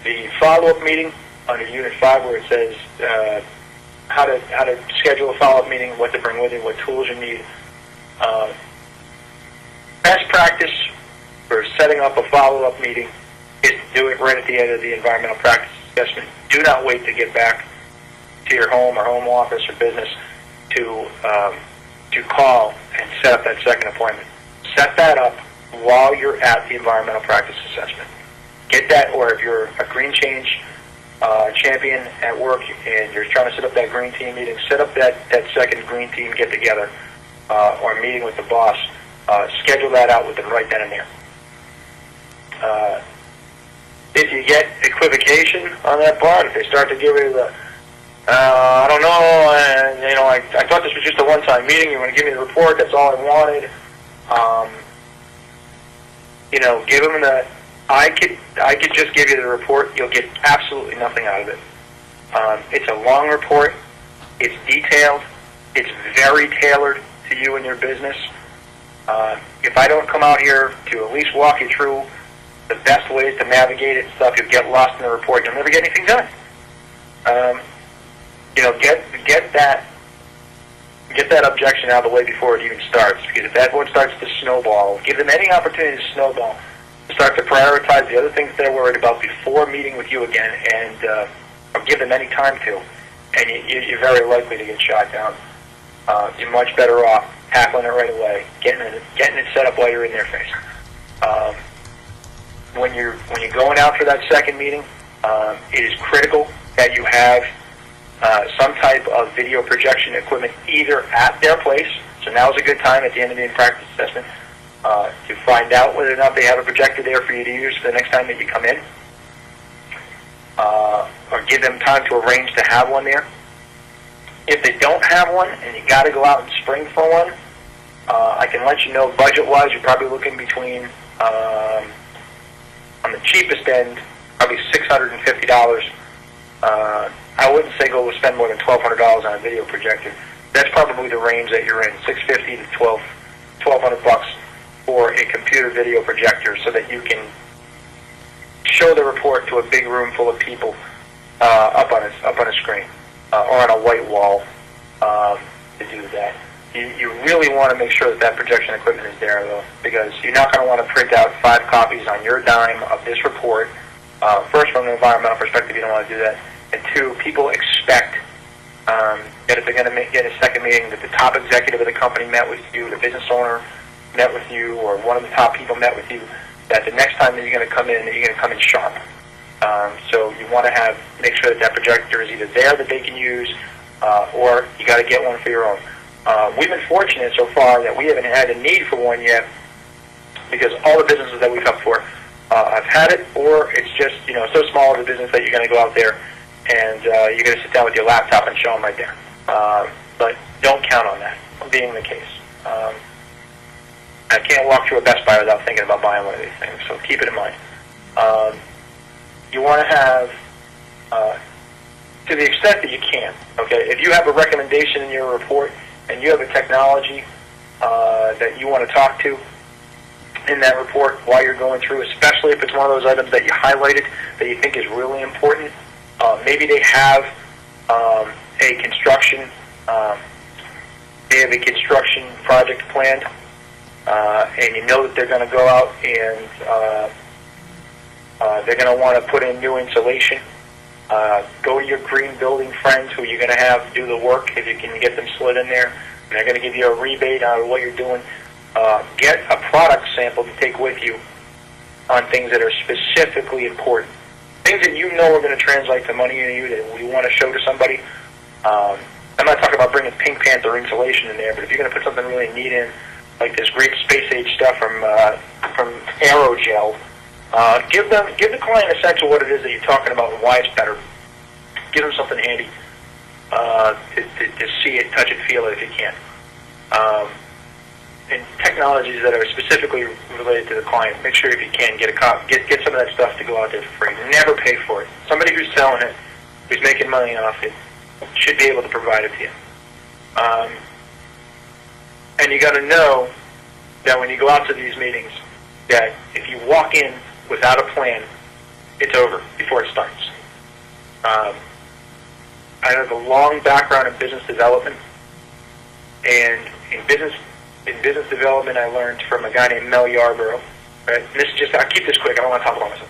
the follow-up meeting under Unit 5 where it says how to schedule a follow-up meeting, what to bring with you, what tools you need. Best practice for setting up a follow-up meeting is to do it right at the end of the environmental practice assessment. Do not wait to get back to your home or home office or business to call and set up that second appointment. Set that up while you're at the environmental practice assessment. Get that, or if you're a green change champion at work and you're trying to set up that green team meeting, set up that second green team get together or meeting with the boss. Schedule that out with them right then and there. If you get equivocation on that part, if they start to give you the, I don't know, I thought this was just a one-time meeting, you want to give me the report, that's all I wanted, give them the, I could just give you the report, you'll get absolutely nothing out of it. It's a long report, it's detailed, it's very tailored to you and your business. If I don't come out here to at least walk you through the best ways to navigate it and stuff, you'll get lost in the report. You'll never get anything done. Get that objection out of the way before it even starts. Because if that one starts to snowball, give them any opportunity to snowball. Start to prioritize the other things they're worried about before meeting with you again, and or give them any time to, and you're very likely to get shot down. You're much better off tackling it right away, getting it set up while you're in their face. When you're going out for that second meeting, it is critical that you have some type of video projection equipment either at their place. So now is a good time at the end of the practice assessment to find out whether or not they have a projector there for you to use for the next time that you come in, or give them time to arrange to have one there. If they don't have one and you got to go out and spring for one, I can let you know budget-wise you're probably looking between, on the cheapest end, probably $650. I wouldn't say go spend more than $1,200 on a video projector. That's probably the range that you're in, $650 to $1,200 for a computer video projector, so that you can show the report to a big room full of people up on a screen or on a white wall to do that. You really want to make sure that projection equipment is there, though, because you're not going to want to print out 5 copies on your dime of this report. First, from an environmental perspective, you don't want to do that. And 2, people expect that if they're going to get a second meeting, that the top executive of the company met with you, the business owner met with you, or one of the top people met with you, that the next time that you're going to come in, that you're going to come in sharp. So you want to make sure that projector is either there that they can use, or you got to get one for your own. We've been fortunate so far that we haven't had a need for one yet, because all the businesses that we've helped for have had it, or it's just so small of a business that you're going to go out there and you're going to sit down with your laptop and show them right there. But don't count on that being the case. I can't walk through a Best Buy without thinking about buying one of these things, so keep it in mind. You want to have, to the extent that you can, okay, if you have a recommendation in your report and you have a technology that you want to talk to in that report while you're going through, especially if it's one of those items that you highlighted that you think is really important, maybe they have a construction project planned, and you know that they're going to go out and they're going to want to put in new insulation. Go to your green building friends who you're going to have do the work if you can get them slid in there. And they're going to give you a rebate on what you're doing. Get a product sample to take with you on things that are specifically important. Things that you know are going to translate to money in you that we want to show to somebody. I'm not talking about bringing Pink Panther insulation in there, but if you're going to put something really neat in, like this great space age stuff from Aerogel, give the client a sense of what it is that you're talking about and why it's better. Give them something handy to see it, touch it, feel it if you can. And technologies that are specifically related to the client, make sure if you can get some of that stuff to go out there for free. Never pay for it. Somebody who's selling it, who's making money off it, should be able to provide it to you. And you got to know that when you go out to these meetings, that if you walk in without a plan, it's over before it starts. I have a long background in business development, and in business development, I learned from a guy named Mel Yarborough. Right? And this is just, I'll keep this quick. I don't want to talk about myself.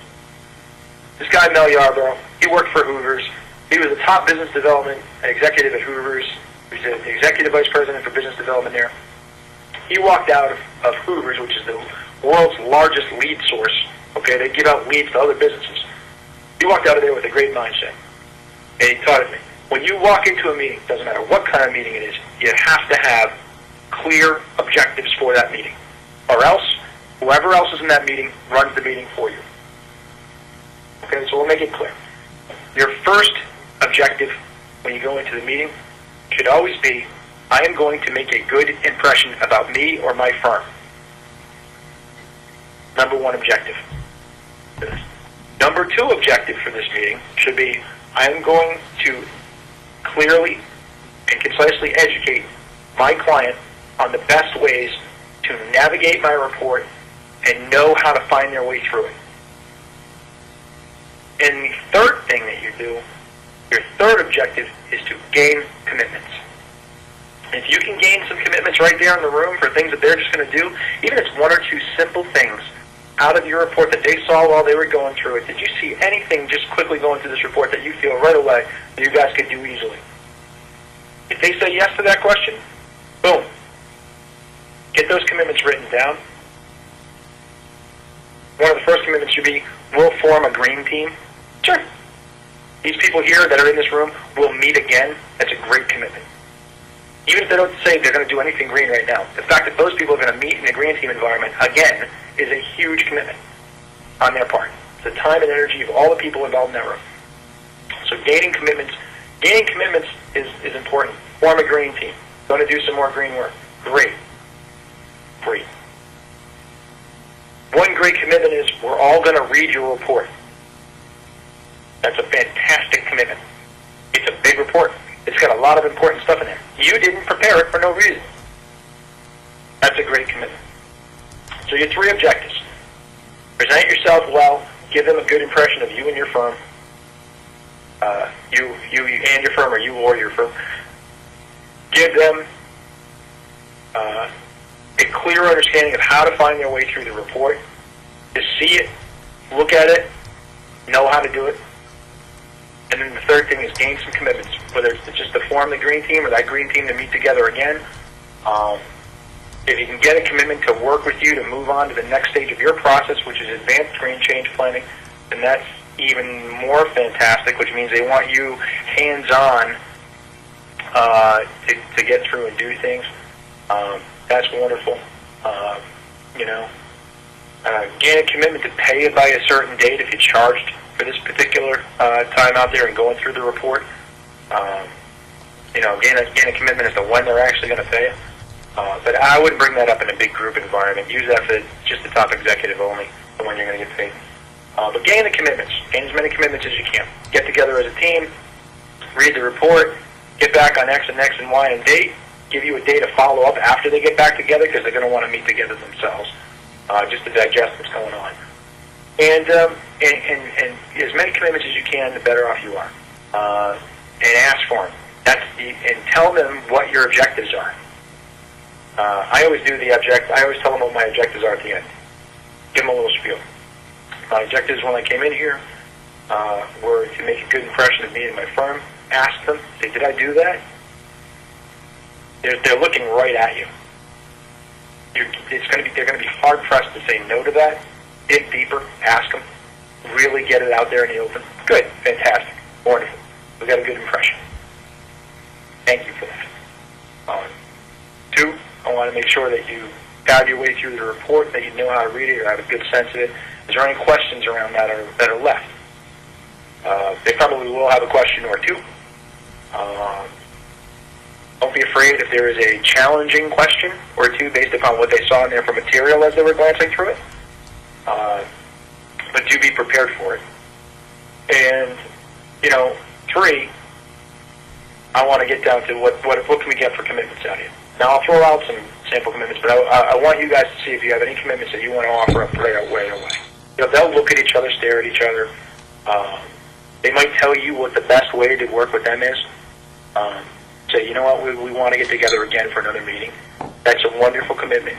This guy, Mel Yarborough, he worked for Hoovers. He was a top business development executive at Hoovers. He was the executive vice president for business development there. He walked out of Hoovers, which is the world's largest lead source. Okay, they give out leads to other businesses. He walked out of there with a great mindset. And he taught it me. When you walk into a meeting, doesn't matter what kind of meeting it is, you have to have clear objectives for that meeting. Or else, whoever else is in that meeting runs the meeting for you. Okay, so we'll make it clear. Your first objective when you go into the meeting should always be, I am going to make a good impression about me or my firm. Number one objective. Number two objective for this meeting should be, I am going to clearly and concisely educate my client on the best ways to navigate my report and know how to find their way through it. And the third thing that you do, your third objective, is to gain commitments. If you can gain some commitments right there in the room for things that they're just going to do, even if it's one or two simple things out of your report that they saw while they were going through it, did you see anything just quickly going through this report that you feel right away that you guys could do easily? If they say yes to that question, boom. Get those commitments written down. One of the first commitments should be, we'll form a green team. Sure. These people here that are in this room will meet again. That's a great commitment. Even if they don't say they're going to do anything green right now, the fact that those people are going to meet in a green team environment, again, is a huge commitment on their part. It's the time and energy of all the people involved in that room. So gaining commitments is important. Form a green team. Going to do some more green work. Great. Great. One great commitment is, we're all going to read your report. That's a fantastic commitment. It's a big report. It's got a lot of important stuff in there. You didn't prepare it for no reason. That's a great commitment. So your three objectives. Present yourself well. Give them a good impression of you and your firm. You and your firm, or you or your firm. Give them a clear understanding of how to find their way through the report. To see it, look at it, know how to do it. And then the third thing is gain some commitments, whether it's just to form the green team or that green team to meet together again. If you can get a commitment to work with you to move on to the next stage of your process, which is advanced green change planning, then that's even more fantastic, which means they want you hands-on to get through and do things. That's wonderful. Gain a commitment to pay it by a certain date if you charged for this particular time out there and going through the report. Gain a commitment as to when they're actually going to pay it. But I wouldn't bring that up in a big group environment. Use that for just the top executive only, for when you're going to get paid. But gain the commitments. Gain as many commitments as you can. Get together as a team, read the report, get back on X and X and Y and date, give you a day to follow up after they get back together, because they're going to want to meet together themselves, just to digest what's going on. And as many commitments as you can, the better off you are. And ask for them. And tell them what your objectives are. I always tell them what my objectives are at the end. Give them a little spiel. My objectives when I came in here were to make a good impression of me and my firm. Ask them, say, did I do that? They're looking right at you. They're going to be hard pressed to say no to that. Dig deeper. Ask them. Really get it out there in the open. Good. Fantastic. Wonderful. We got a good impression. Thank you for that. Two, I want to make sure that you guide your way through the report, that you know how to read it, or have a good sense of it. Is there any questions around that are left? They probably will have a question or two. Don't be afraid if there is a challenging question or two based upon what they saw in there for material as they were glancing through it. But do be prepared for it. And, three, I want to get down to what can we get for commitments out of you. Now, I'll throw out some sample commitments, but I want you guys to see if you have any commitments that you want to offer up right away. They'll look at each other, stare at each other. They might tell you what the best way to work with them is. Say, you know what, we want to get together again for another meeting. That's a wonderful commitment.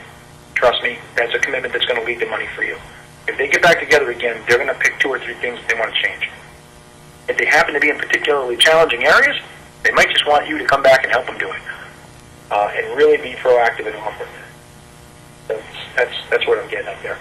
Trust me, that's a commitment that's going to lead to money for you. If they get back together again, they're going to pick 2 or 3 things they want to change. If they happen to be in particularly challenging areas, they might just want you to come back and help them do it, and really be proactive and offer. That's what I'm getting up there.